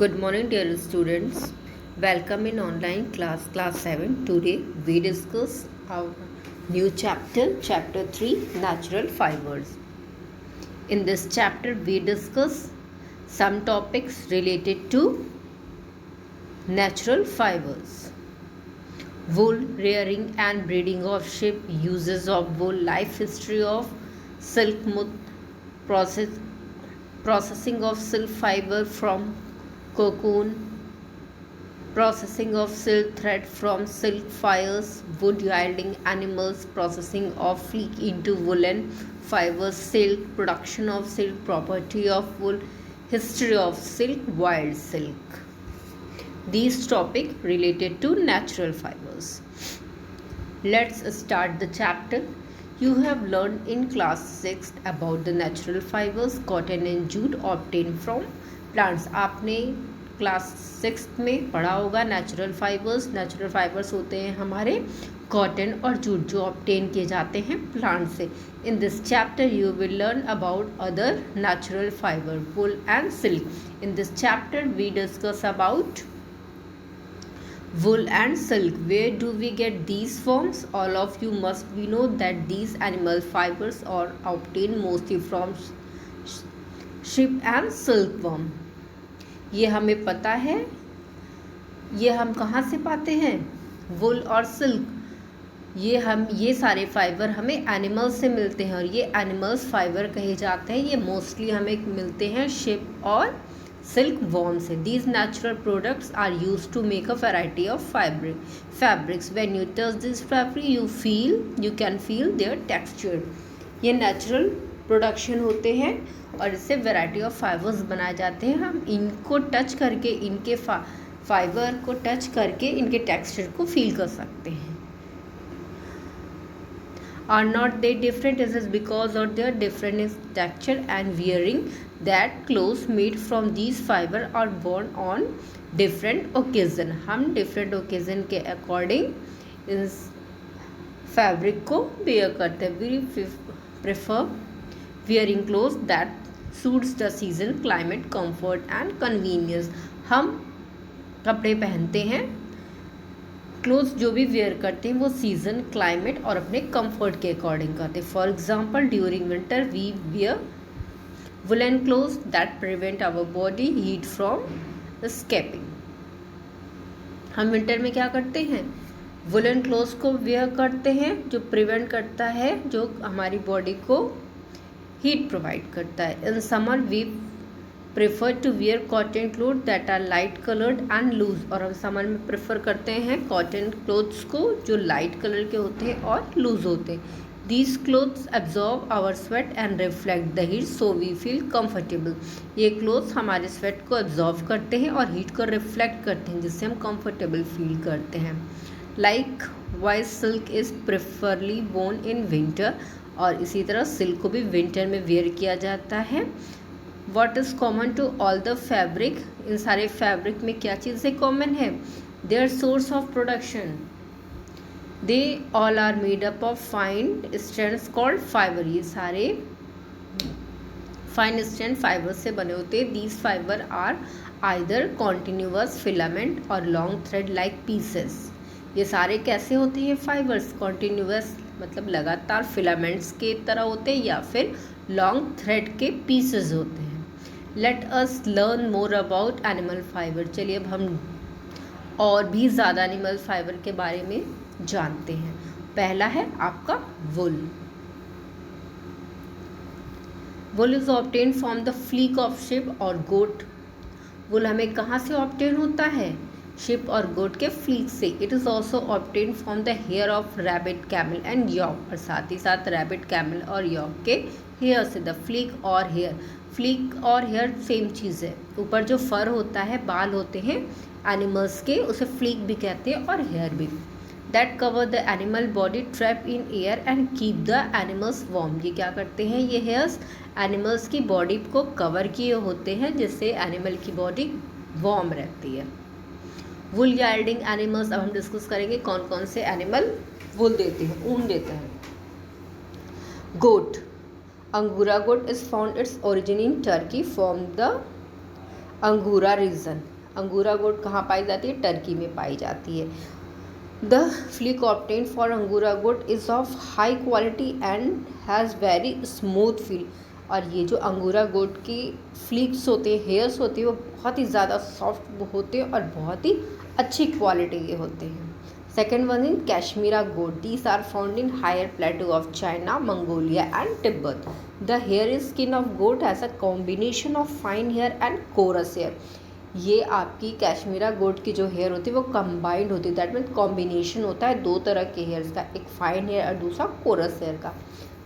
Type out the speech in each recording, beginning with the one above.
Good morning, dear students. Welcome in online class 7. Today we discuss our new chapter 3, natural fibers. In this chapter we discuss some topics related to natural fibers. Wool, rearing and breeding of sheep, uses of wool, life history of silk moth, processing of silk fiber from cocoon, processing of silk thread from silk fibers, wood yielding animals, processing of fleece into woolen fibers, silk, production of silk, property of wool, history of silk, wild silk. These topics related to natural fibers. Let's start the chapter. You have learned in class 6 about the natural fibers, cotton and jute obtained from plants. आपने class 6 में पढ़ा होगा natural fibres होते हैं हमारे cotton और jute जो obtain किए जाते हैं प्लांट से. In this chapter you will learn about other natural fibre, wool and silk. In this chapter we discuss about wool and silk. Where do we get these forms? All of you must know that these animal fibers are obtained mostly from sheep and silkworm. ये हमें पता है. ये हम कहाँ से पाते हैं? वुल और सिल्क. ये सारे फाइबर हमें एनिमल्स से मिलते हैं और ये एनिमल्स फाइबर कहे जाते हैं. ये मोस्टली हमें मिलते हैं शिप और silk worm से. These natural products are used to make a variety of fabrics. When you touch this fabric, you can feel their texture. ये natural प्रोडक्शन होते हैं और इससे वैरायटी ऑफ फाइबर्स बनाए जाते हैं. हम इनको टच करके, इनके फाइबर को टच करके इनके टेक्सचर को फील कर सकते हैं. Are not they different? It is because of their different in texture and wearing that clothes made from these fiber are worn on different occasion. हम different occasion के according इस fabric को where करते हैं. We prefer wearing clothes that suits the season, climate, comfort and convenience. हम कपड़े पहनते हैं, क्लोथ्स जो भी वेयर करते हैं वो सीज़न, क्लाइमेट और अपने कंफर्ट के अकॉर्डिंग करते हैं. For example during winter we wear woollen clothes that prevent our body heat from escaping. हम विंटर में क्या करते हैं? वुलन क्लोथ्स को वेयर करते हैं जो प्रिवेंट करता है, जो हमारी बॉडी को हीट प्रोवाइड करता है. In summer we prefer to wear cotton cloth that are light coloured and loose. और हम समर में प्रेफर करते हैं कॉटन क्लोथ्स को जो लाइट कलर के होते हैं और लूज होते हैं. These clothes absorb our sweat and reflect the heat so we feel comfortable. ये क्लोथ्स हमारे स्वेट को एब्जॉर्ब करते हैं और हीट को रिफ्लेक्ट करते हैं जिससे हम कंफर्टेबल फील करते हैं. Likewise silk is preferably born in winter. और इसी तरह सिल्क को भी विंटर में वेयर किया जाता है. What is common to all the fabric? इन सारे फैब्रिक में क्या चीज़ें कॉमन है? Their source of production. They all are made up of fine strands called fiber. ये सारे fine strand fibers से बने होते हैं. These fiber are either continuous filament or long thread like pieces. ये सारे कैसे होते हैं फाइबर्स? कॉन्टीन्यूअस मतलब लगातार फिलामेंट्स के तरह होते हैं या फिर लॉन्ग थ्रेड के पीसेस होते हैं. Let us learn more about animal fibre. चलिए अब हम और भी ज़्यादा एनिमल फाइबर के बारे में जानते हैं. पहला है आपका wool. Wool is obtain from the fleece of sheep और गोट. वुल हमें कहाँ से ऑब्टेन होता है? शिप और गोट के फ्लीक से. It is also obtain from the hair of rabbit, camel and yak. और साथ ही साथ रैबिट, कैमल और यॉक के हेयर से. द फ्लीक और हेयर, फ्लीक और हेयर सेम चीज़ है. ऊपर जो फर होता है, बाल होते हैं एनिमल्स के, उसे फ्लीक भी कहते हैं और हेयर भी. That cover the animal body trap in air and keep the animals warm. ये क्या करते हैं? ये हेयर्स एनिमल्स की बॉडी को कवर किए होते हैं जिससे एनिमल की बॉडी वार्म रहती है. वुल याइल्डिंग एनिमल्स. अब हम डिस्कस करेंगे कौन कौन से एनिमल वुल देते हैं, ऊन देते हैं. गोट. Angora goat is found its origin in Turkey from the अंगूरा रीजन, अंगूरा गोट कहाँ पाई जाती है? टर्की में पाई जाती है। The flick obtained for angora goat is of high quality and has very smooth feel. और ये जो अंगूरा गोट की फ्लीक्स होते हैं, हेयर्स होते हैं, वो बहुत ही ज़्यादा सॉफ्ट होते हैं और बहुत ही अच्छी क्वालिटी के होते हैं। Second one in cashmere goat, these are found in higher plateau of China, Mongolia and Tibet. The hair is skin of goat has a combination of fine hair and coarse hair. ये आपकी कैश्मीरा गोट की जो hair होती है वो combined होती है, that means combination होता है दो तरह के हेयर्स का, एक फाइन हेयर और दूसरा कोरस हेयर का।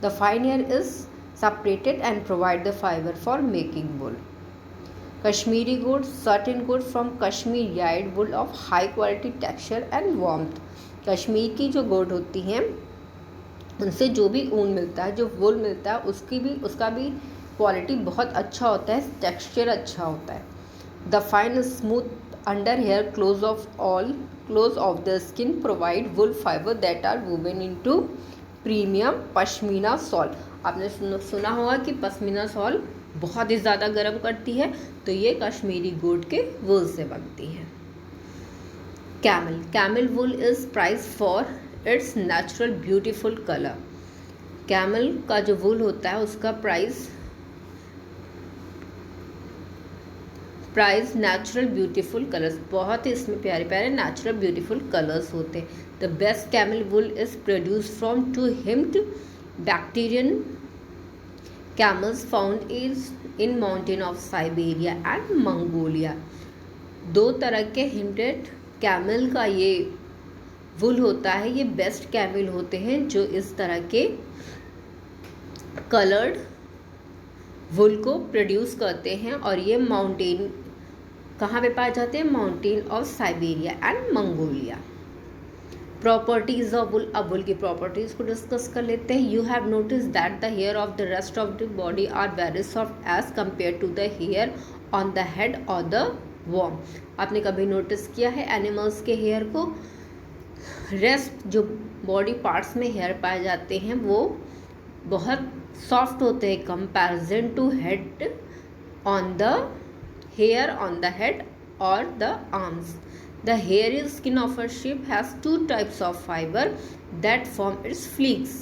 The fine hair is separated and provide the fibre for making wool. Kashmiri goat, certain goat from Kashmir yard wool of high quality texture and warmth. Kashmir की जो गोट होती हैं उनसे जो भी ऊन मिलता है, जो वुल मिलता है, उसका भी क्वालिटी बहुत अच्छा होता है, टेक्सचर अच्छा होता है। The fine smooth under hair close of the skin provide wool fibre that are woven into premium pashmina shawl. आपने सुना होगा कि पश्मीना सॉल बहुत ही ज़्यादा गर्म करती है, तो ये कश्मीरी गोट के वुल से बनती है। Camel wool is price for its natural beautiful colour. Camel का जो वुल होता है उसका प्राइस नेचुरल ब्यूटीफुल कलर्स, बहुत ही इसमें प्यारे प्यारे नेचुरल ब्यूटीफुल कलर्स होते हैं। The best camel wool is produce from two humped bactrian camels found in mountain of Siberia and Mongolia. दो तरह के हिम्डेड कैमल का ये वुल होता है, ये बेस्ट कैमल होते हैं जो इस तरह के कलर्ड वुल को प्रोड्यूस करते हैं, और ये माउंटेन कहाँ पे पाए जाते हैं? Mountain of Siberia and Mongolia. Properties of wool, अब वुल की प्रॉपर्टीज को डिस्कस कर लेते हैं। You have notice that the hair of the rest of the body are very soft as compare to the hair on the head और the warm. आपने कभी notice किया है एनिमल्स के हेयर को? रेस्ट जो बॉडी पार्ट्स में hair पाए जाते हैं वो बहुत सॉफ्ट होते हैं comparison to head on the hair on the head और the arms. The hair is skin of a sheep has two types of fiber that form its flakes।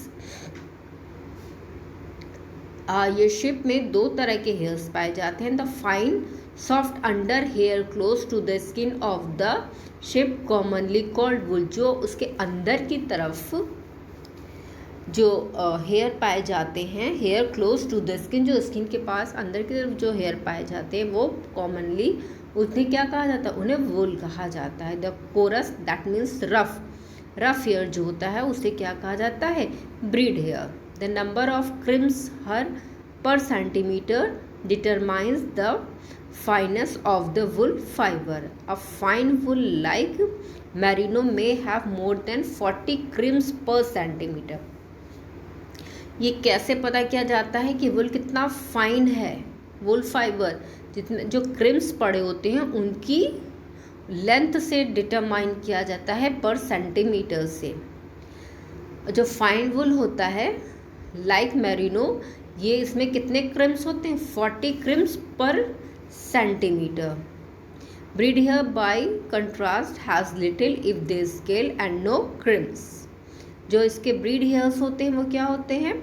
ये शिप में दो तरह के हेयर्स पाए जाते हैं। The fine soft under hair close to the skin of the sheep commonly called wool, जो उसके अंदर की तरफ जो हेयर पाए जाते हैं, hair close to the skin, जो स्किन के पास अंदर की तरफ जो हेयर पाए जाते हैं वो कॉमनली उन्हें क्या कहा जाता है? उन्हें वुल कहा जाता है। The coarse that means rough hair जो होता है उसे क्या कहा जाता है? Breed hair. The number of crimps हर per centimetre determines the fineness of the wool fibre. A fine wool like merino may have more than 40 crimps per centimetre. ये कैसे पता किया जाता है कि वुल कितना फाइन है? वुल फाइबर जितने जो क्रिम्स पड़े होते हैं उनकी लेंथ से डिटरमाइन किया जाता है पर सेंटीमीटर से। जो फाइन वुल होता है लाइक मेरिनो, ये इसमें कितने क्रिम्स होते हैं? 40 crimps per centimetre. Breed hair by contrast has little if they scale and no crimps. जो इसके ब्रीड हेयर्स होते हैं वो क्या होते हैं?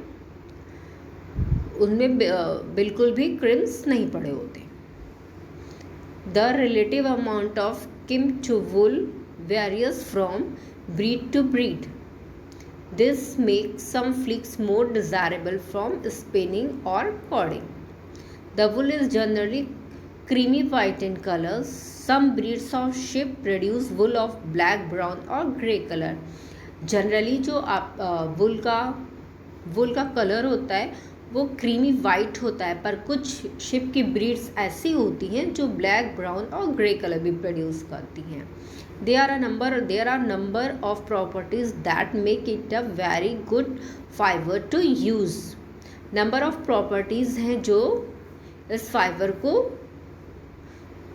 उनमें बिल्कुल भी क्रिम्स नहीं पड़े होते। The relative amount of kemp to wool varies from breed to breed. This makes some fleeces more desirable from spinning और carding. The wool is generally creamy white in colors. Some breeds of sheep produce wool of black, brown और grey color. Generally जो आप वुल का colour होता है वो creamy white होता है, पर कुछ शिप की ब्रीड्स ऐसी होती हैं जो ब्लैक, ब्राउन और ग्रे कलर भी प्रोड्यूस करती हैं। There are number of properties that make it a very good fibre to use. Number of properties हैं जो इस फाइबर को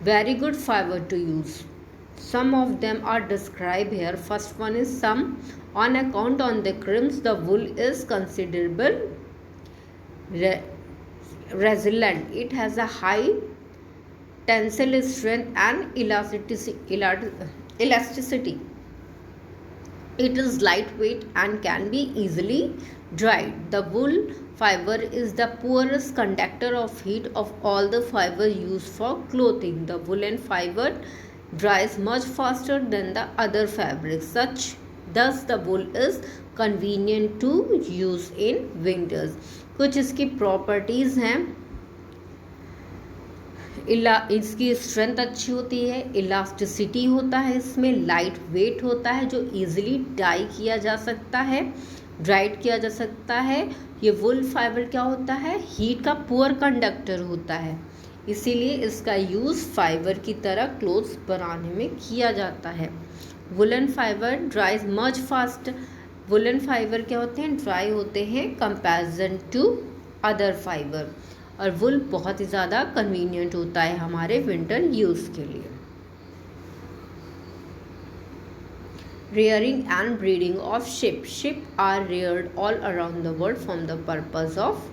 very good fiber to use. Some of them are described here. First one is some. On account on the crimps, the wool is considerable resilient. It has a high tensile strength and elasticity. It is lightweight and can be easily dried. The wool fiber is the poorest conductor of heat of all the fiber used for clothing. The woolen fiber dries much faster than the other fabrics. Thus the wool is convenient to use in winters. कुछ इसकी properties हैं. इसकी strength अच्छी होती है, elasticity होता है, इसमें लाइट वेट होता है जो इजीली डाई किया जा सकता है, ड्राइड किया जा सकता है. ये वुल फाइबर क्या होता है, हीट का पुअर कंडक्टर होता है, इसीलिए इसका यूज़ फाइबर की तरह क्लोथ्स बनाने में किया जाता है. Woollen fibre ड्राइज much fast. Woollen fibre क्या होते हैं, ड्राई होते हैं कंपैरिजन टू अदर फाइबर. और वुल बहुत ही ज़्यादा कन्वीनियंट होता है हमारे विंटर यूज़ के लिए. Rearing and breeding of sheep. Sheep are reared all around the world for the purpose of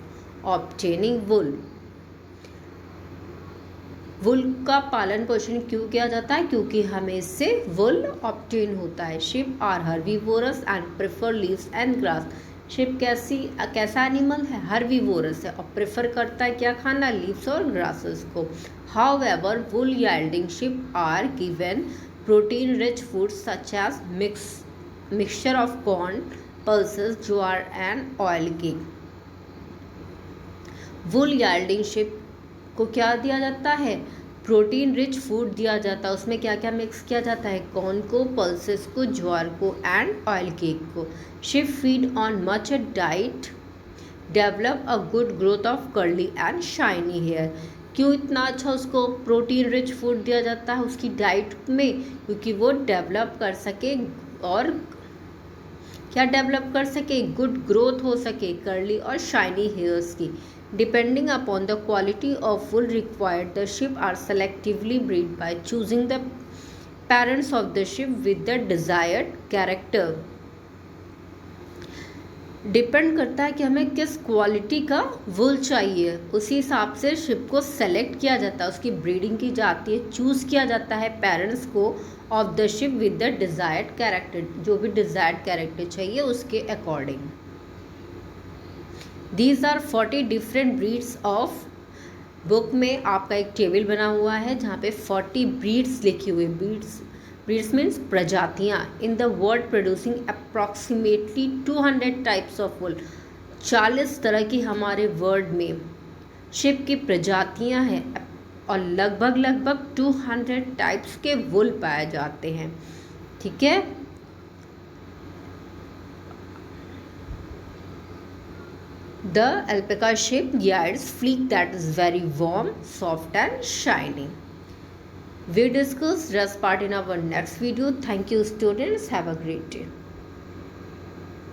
obtaining wool. वुल का पालन पोषण क्यों किया जाता है, क्योंकि हमें इससे वुल ऑब्टेन होता है. Sheep are herbivorous and prefer leaves and grass. Sheep कैसा एनिमल है, हर्बीवोरस है और प्रेफर करता है क्या खाना, लीव्स और ग्रासेस को. However wool yielding sheep are given protein rich foods such as mixture of corn, pulses, jowar and oil cake. Wool yielding sheep को क्या दिया जाता है, प्रोटीन रिच फूड दिया जाता है. उसमें क्या क्या मिक्स किया जाता है, कॉर्न को, पल्सेस को, ज्वार को एंड ऑयल केक को. Sheep feed on much diet, develop a good growth of curly and shiny hair. क्यों इतना अच्छा उसको प्रोटीन रिच फूड दिया जाता है उसकी डाइट में, क्योंकि वो डेवलप कर सके और क्या डेवलप कर सके, गुड ग्रोथ हो सके कर्ली और शाइनी हेयर्स की. Depending upon the quality of wool required, the sheep are selectively bred by choosing the parents of the sheep with the desired character. Depend करता है कि हमें किस क्वालिटी का वुल चाहिए, उसी हिसाब से शिप को सेलेक्ट किया जाता है, उसकी ब्रीडिंग की जाती है, चूज़ किया जाता है पेरेंट्स को of the ship with the desired character. जो भी डिज़ायर्ड कैरेक्टर चाहिए उसके according. These are 40 different breeds of. Book में आपका एक टेबल बना हुआ है जहाँ पे 40 ब्रीड्स लिखी हुई. ब्रीड्स मीन्स प्रजातियाँ. In the world producing approximately 200 types of wool. 40 तरह की हमारे वर्ल्ड में शिप की प्रजातियाँ हैं और लगभग 200 टाइप्स के वुल पाए जाते हैं. ठीक है. The alpaca sheep yields fleece that is very warm, soft and shiny. We discuss rest part in our next video. Thank you students. Have a great day.